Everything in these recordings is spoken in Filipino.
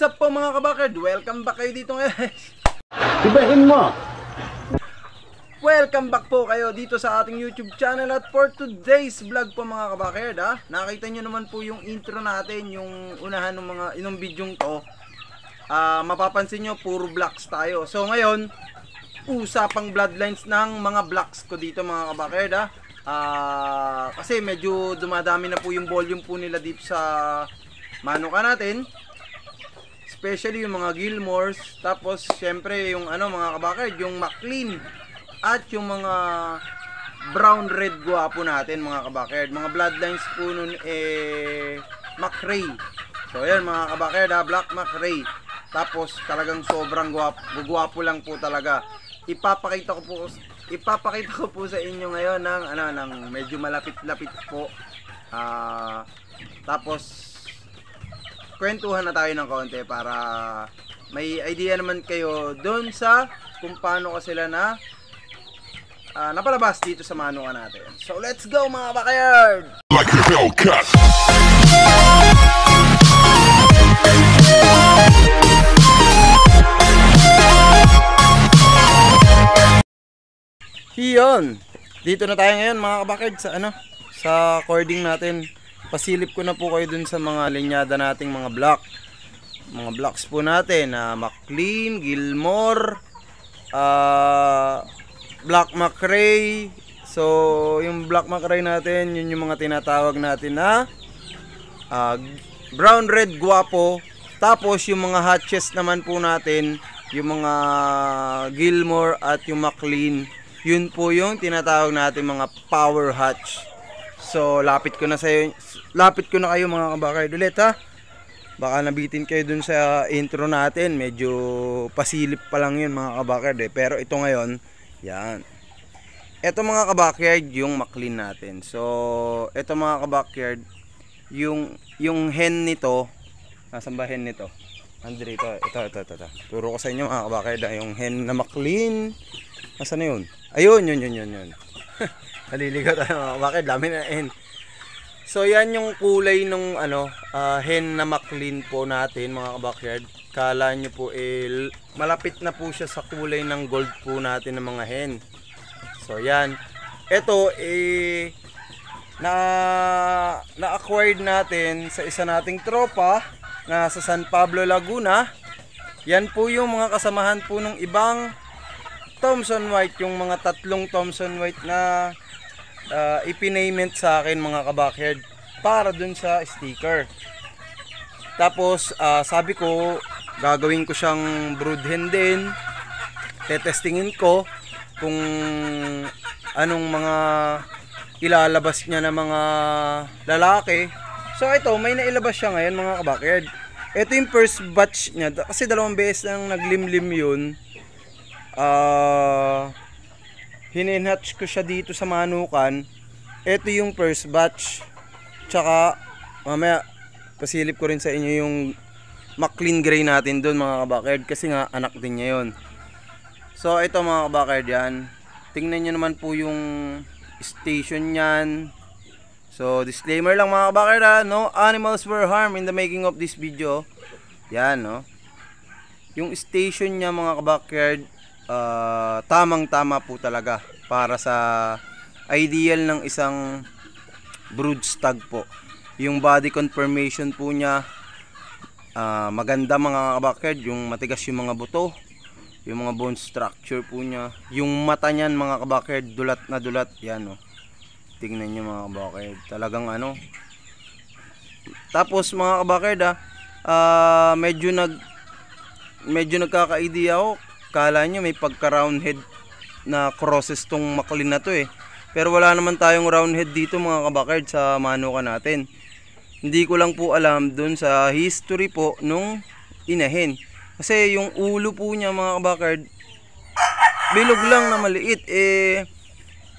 What's up po mga kabakerd? Welcome back kayo dito ngayon. Ibahin mo! Welcome back po kayo dito sa ating YouTube channel. At for today's vlog po mga kabakerd, nakita nyo naman po yung intro natin, yung unahan ng mga inong bidyong to. Mapapansin nyo, puro blocks tayo. So ngayon, usapang bloodlines ng mga blocks ko dito mga kabakerd. Kasi medyo dumadami na po yung volume po nila dito sa manuka natin. Especially yung mga Gilmores, tapos syempre yung mga kabakerd, yung McLean at yung mga brown red guwapo natin mga kabakerd. Mga bloodlines po nun McRae. So ayan mga kabakerd, Black McRae. Tapos talagang sobrang guwapo lang po talaga. Ipapakita ko po sa inyo ngayon ng medyo malapit-lapit po. Tapos kwentuhan na tayo ng konti para may idea naman kayo doon sa kung paano ka sila napalabas dito sa manuka natin. So let's go mga kabakerd! Like a Hellcat! Yun! Dito na tayo ngayon mga kabakerd sa cording natin. Pasilip ko na po kayo dun sa mga linyada nating mga block. Mga blocks po natin na McLean, Gilmore, Black McRae. So yung Black McRae natin, yun yung mga tinatawag natin na brown red guwapo. Tapos yung mga hatches naman po natin, yung mga Gilmore at yung McLean, yun po yung tinatawag natin mga power hatch. So lapit ko na kayo mga kabakerd ulit Baka nabitin kayo dun sa intro natin. Medyo pasilip pa lang yun mga kabakerd Pero ito ngayon, yan. Ito mga kabakerd, yung McLean natin. So ito mga kabakerd, yung hen nito, nasaan ba hen nito? Andre, ito. Turo ko sa inyo mga kabakerd, yung hen na McLean. Nasaan na yun? Ayun, yun. Naliligaw tayo mga kabakerd, dami na hen. So yan yung kulay ng hen na McLean po natin mga kabakerd. Kala nyo po malapit na po siya sa kulay ng gold po natin ng mga hen. So yan. Ito na-acquired natin sa isa nating tropa na sa San Pablo, Laguna. Yan po yung mga kasamahan po ng ibang Thomson White, yung mga tatlong Thomson White na ipinayment sa akin mga kabakerd para dun sa sticker. Tapos sabi ko gagawin ko siyang brood hen din. Tetestingin ko kung anong mga ilalabas niya na mga lalaki. So ito, may nailabas siya ngayon mga kabakerd. Ito yung first batch niya kasi 2 beses nang naglimlim yun. Hininhatch ko siya dito sa manukan. Ito yung first batch. Tsaka mamaya pasilip ko rin sa inyo yung McLean Gray natin doon mga kabakerd, kasi nga anak din niya yun. So ito mga kabakerd, yan. Tingnan nyo naman po yung station nyan. So disclaimer lang mga kabakerd, no animals were harmed in the making of this video. Yan, no. Yung station niya mga kabakerd, tamang-tama po talaga para sa ideal ng isang brood stag po. Yung body conformation po niya maganda mga kabakerd, yung matigas yung mga buto, yung mga bone structure po niya, yung mata niyan mga kabakerd, dulat na dulat yan, tingnan niyo mga kabakerd, talagang Tapos mga kabakerd medyo nagkaka-idea ako. Kala nyo may pagka round head na crosses tong McLean na to Pero wala naman tayong round head dito mga kabakerd sa manuka natin. Hindi ko lang po alam dun sa history po nung inahin. Kasi yung ulo po niya mga kabakerd, bilog lang na maliit.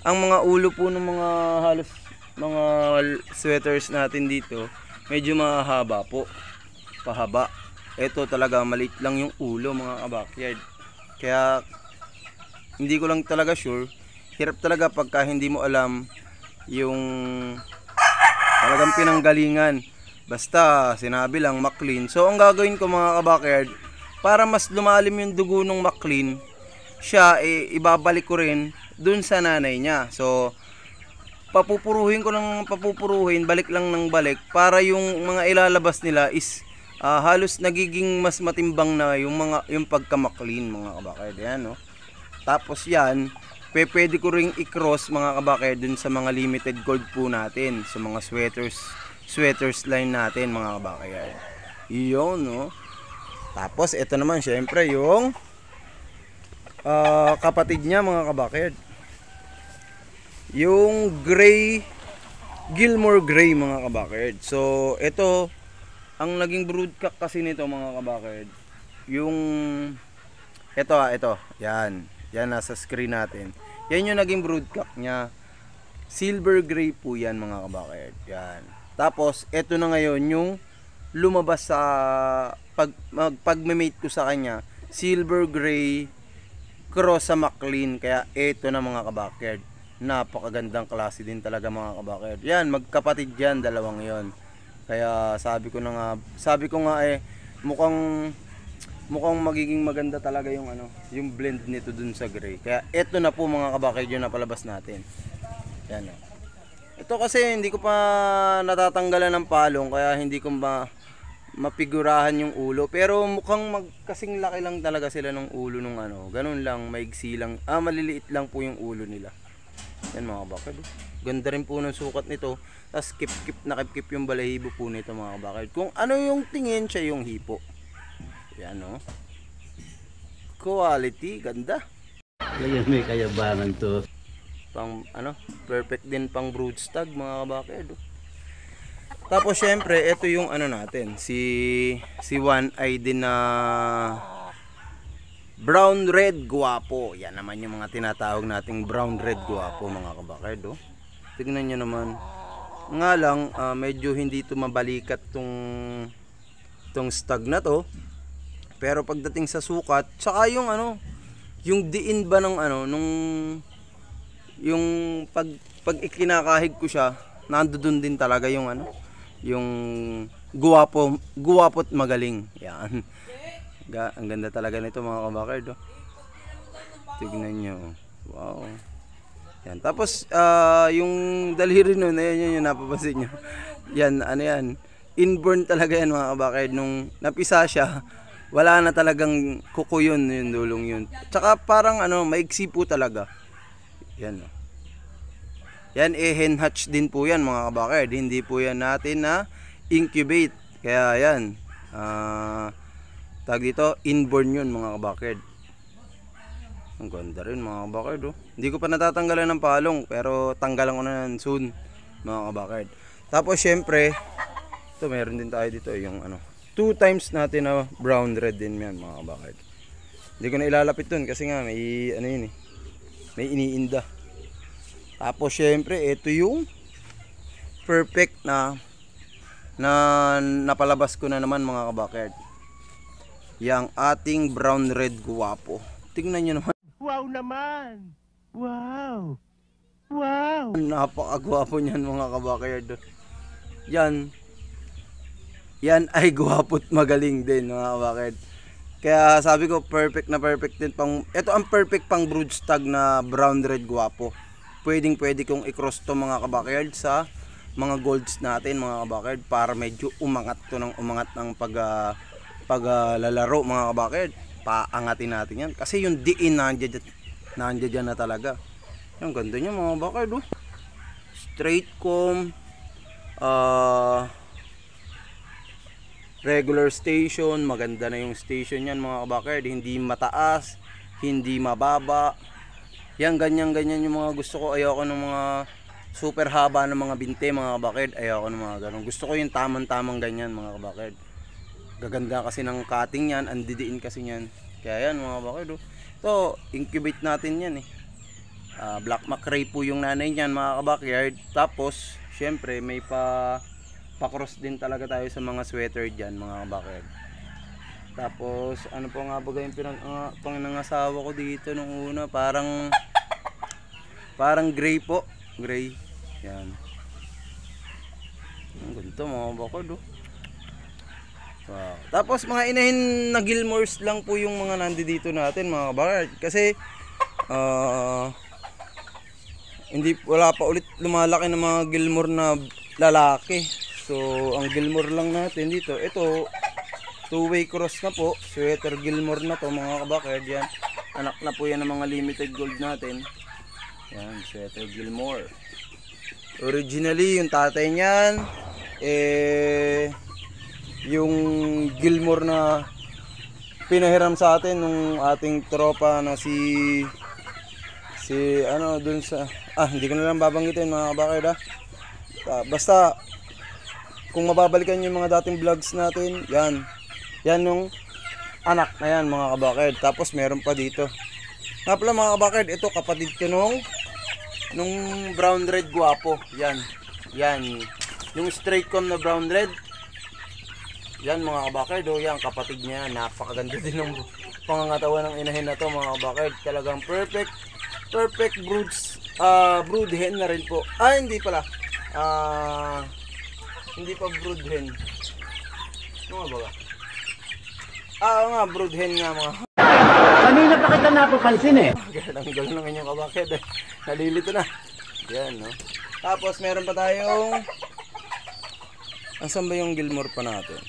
Ang mga ulo po ng mga halos mga sweaters natin dito, medyo mahaba po. Pahaba. Ito talaga maliit lang yung ulo mga kabakerd. Kaya hindi ko lang talaga sure. Hirap talaga pagka hindi mo alam yung talagang pinanggalingan. Basta sinabi lang McLean. So ang gagawin ko mga kabakerd, para mas lumalim yung dugo ng McLean, siya ibabalik ko rin dun sa nanay niya. So papupuruhin ko ng papupuruhin, balik lang ng balik, para yung mga ilalabas nila is halos nagiging mas matimbang na yung pagka-McLean mga kabakerd. Yan, no? Tapos yan, pwede ko ring i-cross mga kabakerd dun sa mga limited gold po natin, sa mga sweaters line natin mga kabakerd. Iyon, no? Tapos ito naman syempre yung kapatid niya mga kabakerd, yung Gilmore Gray mga kabakerd. So ito ang naging broodcock kasi nito mga kabakerd, yung ito yan nasa screen natin, yan yung naging broodcock niya. Silver gray po yan mga kabakerd. Yan. Tapos ito na ngayon yung lumabas sa pag-mate ko sa kanya, silver gray cross sa McLean. Kaya ito na mga kabakerd, napakagandang klase din talaga mga kabakerd. Yan, magkapatid yan, dalawang yon. Kaya sabi ko nga mukhang magiging maganda talaga yung yung blend nito dun sa gray. Kaya ito na po mga kabakerd yung napalabas natin. Yan. Ito kasi hindi ko pa natatanggalan ng palong, kaya hindi ko mapigurahan yung ulo, pero mukhang kasing laki lang talaga sila ng ulo nung ganun lang, maigsi lang, maliliit lang po yung ulo nila. Yan mga kabakerd, ganda rin po ng sukat nito. Tapos kip yung balahibo po nito mga kabakerd. Kung ano yung tingin, siya yung hipo. Yan, no? Quality, ganda. Kaya may kayabangan to. Perfect din pang broodstag mga kabakerd. Tapos syempre, ito yung natin, si One Eye din na brown red guwapo. Yan naman yung mga tinatawag nating brown red guwapo mga kabakerd. Tignan nyo naman. Nga lang, medyo hindi ito mabalikat tong stag na to. Pero pagdating sa sukat, tsaka yung yung diin ba ng yung pag ikinakahig ko siya, nandoon din talaga yung yung guwapo't magaling. Yan. Ang ganda talaga nito mga kabakerd. Tignan nyo. Wow. Yan. Tapos yung daliri nun, ayan yung napapansin nyo. Yan, yan. Inborn talaga yan mga kabakerd. Nung napisa siya, wala na talagang kuko yun, yung dulong yun. Tsaka parang maigsi po talaga. Yan. Yan hen hatch din po yan mga kabakerd. Hindi po yan natin na incubate. Kaya yan, tag dito, inborn yun mga kabakerd. Ang ganda rin mga kabakerd. Hindi ko pa natatanggalan ng palong, pero tanggalan ko na yan soon mga kabakerd. Tapos syempre, ito meron din tayo dito yung 2 times natin na brown red din yan mga kabakerd. Hindi ko na ilalapit dun kasi nga may yun may iniinda. Tapos syempre ito yung perfect na napalabas ko na naman mga kabakerd, yang ating brown red guwapo. Tingnan nyo naman. Wow naman! Wow! Wow! Napakagwapo niyan mga kabakerd. Yan ay gwapo't magaling din mga kabakerd. Kaya sabi ko perfect din ito ang perfect pang broodstag na brown red guwapo. Pwede kong i-cross to mga kabakerd sa mga golds natin mga kabakerd, para medyo umangat ng paglalaro mga kabakerd. Paangatin natin yan kasi yung diin nandiyan na talaga. Yung ganda niya mga kabakerd. Straight comb, regular station, maganda na yung station yan mga kabakerd. Hindi mataas, hindi mababa. Yan, ganyan yung mga gusto ko. Ayoko ng mga super haba ng mga binte mga kabakerd. Ayoko ng mga ganun. Gusto ko yung tamang ganyan mga kabakerd. Gaganda kasi ng cutting yan, andidiin kasi yan. Kaya yan mga kabakerd. Ito, incubate natin yan Black McRae po yung nanay niyan mga kabakerd. Tapos, syempre may pa-cross din talaga tayo sa mga sweater dyan mga kabakerd. Tapos ano po nga ba yung pangangasawa ko dito nung una, parang gray po, gray. Yan. Ang ganito mga kabakerd. Wow. Tapos mga inahin na Gilmores lang po yung mga nandito natin mga kabakard. Kasi wala pa ulit lumalaki ng mga Gilmore na lalaki. So ang Gilmore lang natin dito, ito two-way cross na po, sweater Gilmore na to mga kabakard. Yan, anak na po yan ng mga limited gold natin. Yan, sweater Gilmore. Originally yung tatay niyan yung Gilmore na pinahiram sa atin nung ating tropa na si ano dun sa hindi ko na lang babanggitin mga kabakard basta kung mababalikan yung mga dating vlogs natin, yan yung anak na yan mga kabakard. Tapos meron pa dito nga pala mga kabakard, ito kapatid ko nung brown red guwapo. Yan yung straight comb na brown red. Yan mga kabakard, yan kapatid niya. Napakaganda din ng pangangatawan ng inahin na to mga kabakard. Talagang perfect brood hen na rin po. Hindi pala. Hindi pa brood hen. Ano ba? Nga brood hen nga mga. Kanina pa kita napapansin eh. Galang ng inyong kabakard. Nalilito na. Yan no. Tapos meron pa tayong asan ba yung Gilmore pa natin?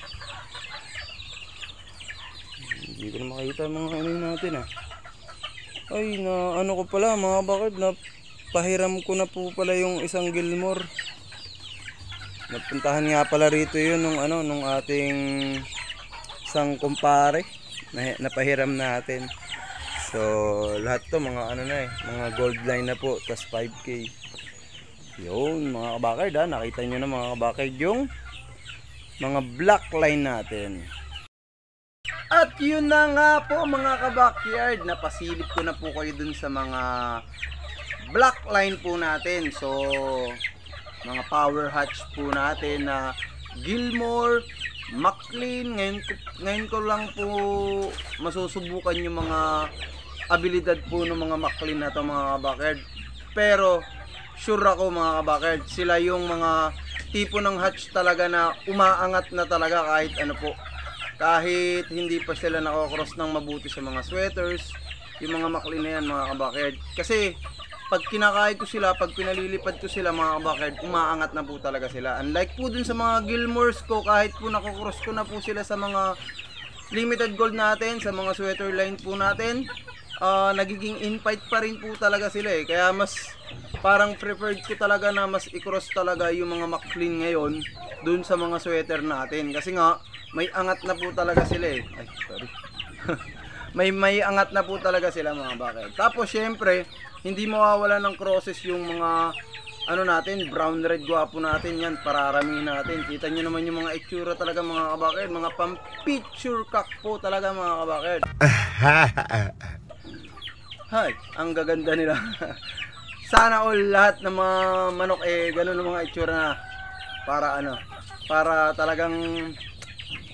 Hindi ko na makita mga ano natin Ay na ano ko pala mga kabakard, na pahiram ko na po pala yung isang Gilmore. Napuntahan nga pala rito yun nung ating isang kumpare na pahiram natin. So lahat to mga mga gold line na po, tas 5K. Yun mga kabakard nakita nyo na mga kabakard yung mga black line natin. At yun na nga po mga kabakyard, napasilip ko na po kayo dun sa mga black line po natin. So mga power hatch po natin na Gilmore, McLean. Ngayon ko lang po masusubukan yung mga abilidad po ng mga McLean na to mga kabakyard. Pero sure ako mga kabakyard, sila yung mga tipo ng hatch talaga na umaangat na talaga kahit ano po. Kahit hindi pa sila nakakross ng mabuti sa mga sweaters, yung mga McLean na yan mga kabakyard. Kasi pag kinakain ko sila, pag pinalilipad ko sila mga kabakyard, umaangat na po talaga sila. Unlike po dun sa mga Gilmores ko, kahit po nakakross ko na po sila sa mga limited gold natin, sa mga sweater line po natin, nagiging in-fight pa rin po talaga sila Kaya mas parang preferred ko talaga na mas i-cross talaga yung mga McLean ngayon dun sa mga sweater natin. Kasi nga, may angat na po talaga sila Ay, sorry. may angat na po talaga sila mga bakit. Tapos syempre, hindi mawawala ng crosses yung mga natin, brown red guwapo natin yan, pararamihin natin. Kita nyo naman yung mga itsura talaga mga kabakard, mga pang picture cock po talaga mga kabakard. Hay, ang gaganda nila. Sana all lahat ng mga manok ganun ang mga itsura na para talagang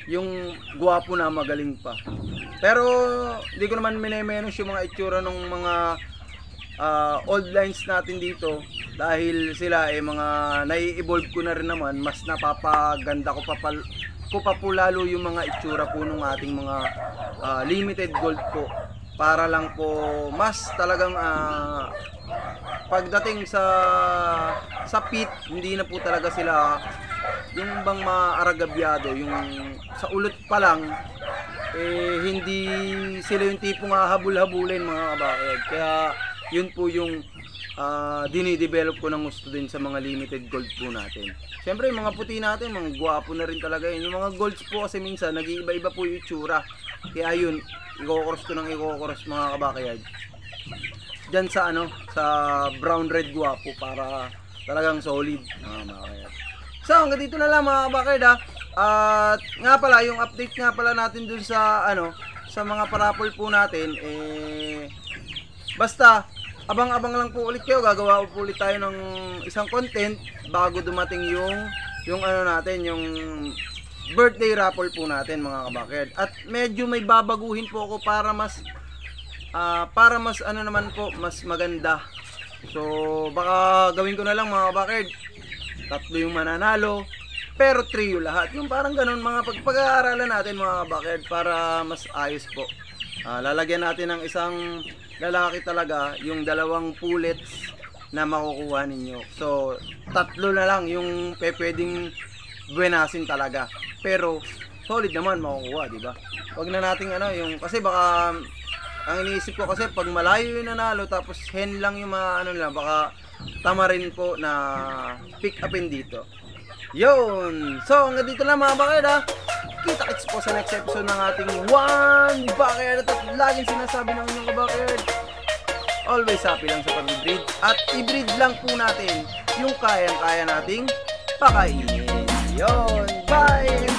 yung guwapo na magaling pa. Pero hindi ko naman minemenos yung mga itsura ng mga old lines natin dito dahil sila mga nai-evolve ko na rin naman, mas napapaganda ko pa po lalo yung mga itsura po ng ating mga limited gold po, para lang po mas talagang pagdating sa pit, hindi na po talaga sila yung bang maaragabyado, yung sa ulot pa lang hindi sila yung tipong habul-habulin mga kabakard. Kaya yun po yung dinidevelop ko ng gusto din sa mga limited gold po natin. Siyempre yung mga puti natin, mga gwapo na rin talaga yun. Yung mga golds po kasi minsan nag-iiba-iba po yung itsura. Kaya yun, i-cross ko ng i-cross mga kabakard dyan sa sa brown red gwapo para talagang solid mga kabakard. So hanggang dito na lang mga kabakard At nga pala yung update nga pala natin dun sa sa mga parapol po natin basta abang-abang lang po ulit kayo. Gagawa po ulit tayo ng isang content bago dumating yung natin, yung birthday raffle po natin mga kabakard. At medyo may babaguhin po ako para mas naman po, mas maganda. So baka gawin ko na lang mga kabakard, 3 yung mananalo, pero trio lahat. Yung parang ganun, mga pag-aaralan natin mga backyard para mas ayos po. Lalagyan natin ng isang lalaki talaga, yung 2 pullets na makukuha ninyo. So, 3 na lang yung pwedeng buenasin talaga. Pero, solid naman makukuha, di ba? Wag na nating yung, kasi baka, ang iniisip ko kasi, pag malayo yung nanalo, tapos hen lang yung mga lang, baka tama rin po na pick upin dito. Yun! So, hanggang dito lang mga backyard. Kita-kits po sa next episode ng ating One Backyard. At laging sinasabi ng inyong backyard, always happy lang sa pag-breed. At i-breed lang po natin yung kayang-kaya nating pakainin. Yun! Bye!